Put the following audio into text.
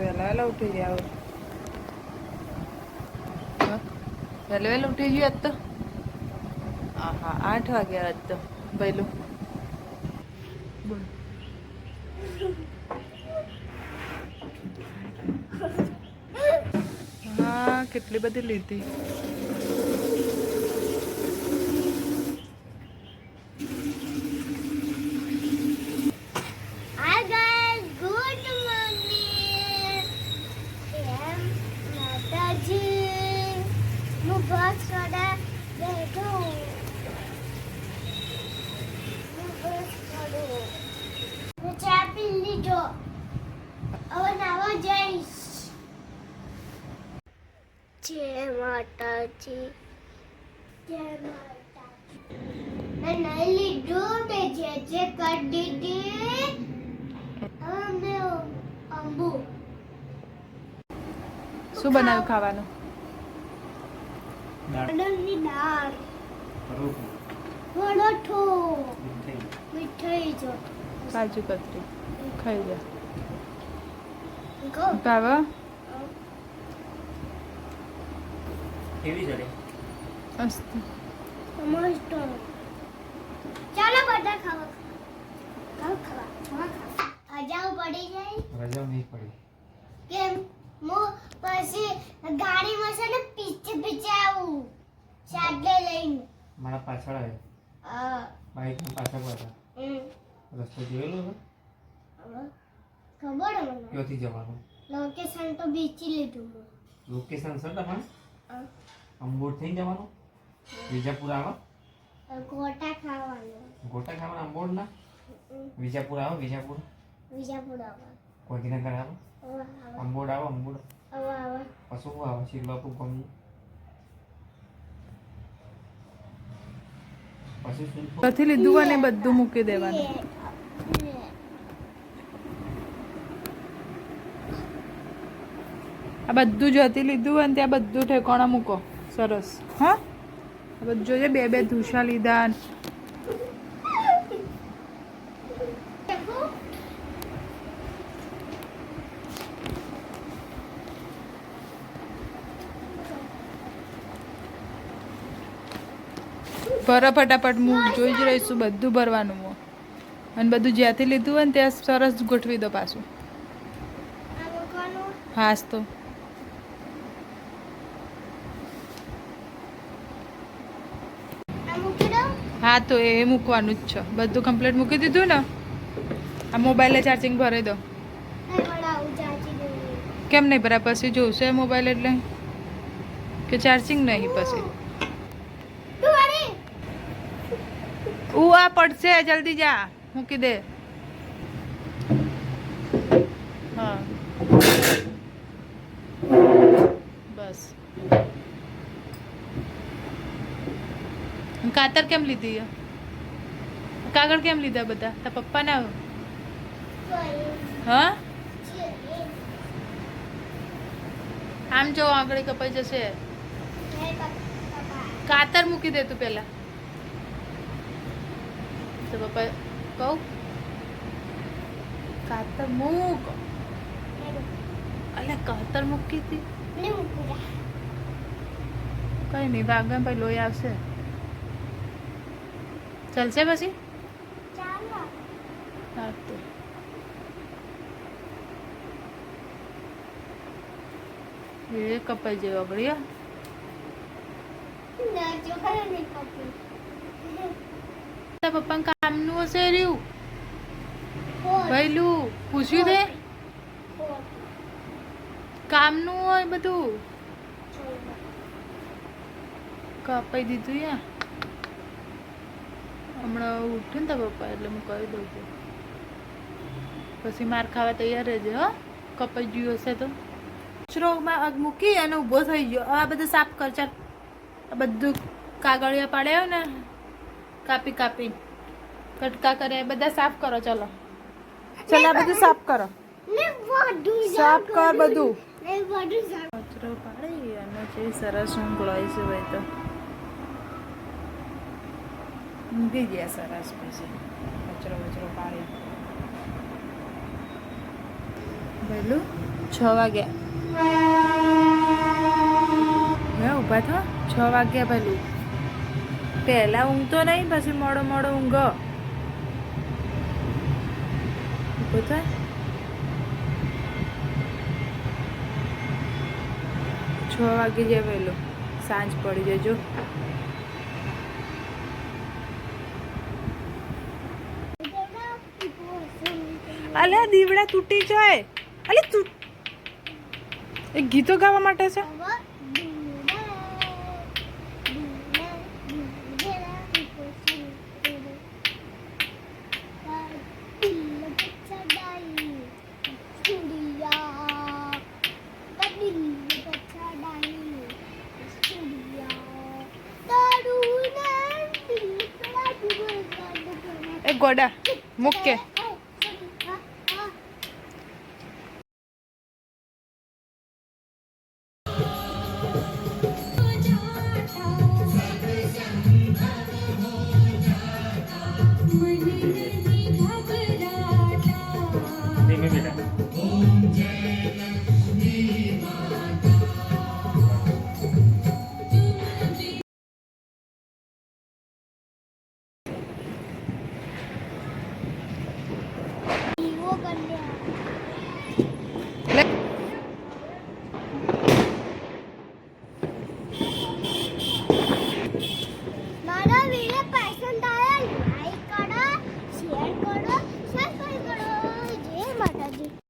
વહેલા વહેલા ઉઠી ગયા વહેલા વહેલા ઉઠી ગયું આજ તો હા 8 વાગ્યા આજ તો પહેલું હા કેટલી બધી લીધી जय माता जी जय माता मैं नहीं लीडू ने जे कर दीदी मैं अंबू શું બનાવ્યું ખાવાનું અડદની દાળ પરોઠો મીઠાઈ જો કાજુ કતરી ખાઈ જા ગો બાવા કેવી ચડે મસ્ત મસ્ત ચાલો બધા ખાવા અજાવ પડી જાય રજા નહીં પડી કેમ મો પછી ગાડીમાં છે ને પીછે આવું સાડલે લઈને મારા પાછળ આવે બાઈકમાં પાછળ પડતા રસ્તો જોયેલો હતો ખબર મને ક્યાંથી જવાનું લોકેશન તો બીચી લીધું લોકેશન સર તમારે અંબોડ થઈ જવાનું વિજાપુર આવો ગોટા ખાવાનું ગોટા ખાવાના અંબોડ ના વિજાપુર આવો વિજાપુર આવા કોઈનગર આવો અંબોડ આવો અંબોડ આવા પશુ આવો શિરબાપુર ગમી પછી શું કથી લીધું અને બધું મૂકી દેવાનું આ બધું જતી લીધું અને ત્યાં બધું ઠેકાણા મૂકો સરસ હા આ બધું જોઈએ બે ધૂસા લીધા ભરા ફટાફટ હું જોઈ જ રહીશું બધું ભરવાનું હું અને બધું જ્યાંથી લીધું હોય ને ત્યાં સરસ ગોઠવી દો પાછું હાસ તો હા તો એ મૂકવાનું જ છે બધું કમ્પ્લીટ મૂકી દીધું ને આ મોબાઈલે ચાર્જિંગ ભરાઈ દો કેમ નહીં ભરા પછી જોશે મોબાઈલ એટલે કે ચાર્જિંગ નહીં પછી આ પડશે જલ્દી જા મૂકી દે હા બસ કાતર કેમ લીધી કાગળ કેમ લીધા બધા તારા પપ્પા ના હા આમ જો આગળ કપાઈ જશે કાતર મૂકી દે તું પેલા તો પપ્પા કહું કાતર મૂક અલે કાતર મૂકી હતી કઈ નહીં વાગણ ભાઈ લોહી આવશે ચાલશે પછી હા તો એ કપાઈ જાય અગડી પપ્પા કામનું હશે રહ્યું પહેલું પૂછ્યું તે કામનું હોય બધું કપાઈ દીધું યા હમણાં ઉઠ્યું ને તા પપ્પા એટલે હું કહી દઉં છું પછી માર ખાવા તૈયાર રહેજે હો કપાઈ ગયું હશે તો કચરોમાં મૂકી અને ઊભો થઈ ગયો આ બધું સાફ કર ચાલ આ બધું કાગળિયા પાડ્યા ને કાપી કાપી કટકા કરે બધા સાફ કરો ચલો ચલો આ બધું સાફ કરો સાફ કર બધું કચરો પાડી અને જે સરસ ઊંઘ છે ભાઈ તો ઊંઘી ગયા સરસ પછી કચરો પાડી પેલું 6 વાગ્યા હે ઊભા થા 6 વાગ્યા પેલું પહેલા ઊંઘતો નહીં પછી મોડો ઊંઘ ઊભો થા 6 વાગે જાય વહેલો સાંજ પડી જજો અલ્યા દીવડા તૂટી જાય અલે તું એ ગીતો ગાવા માટે છે એ ગોડા મૂકે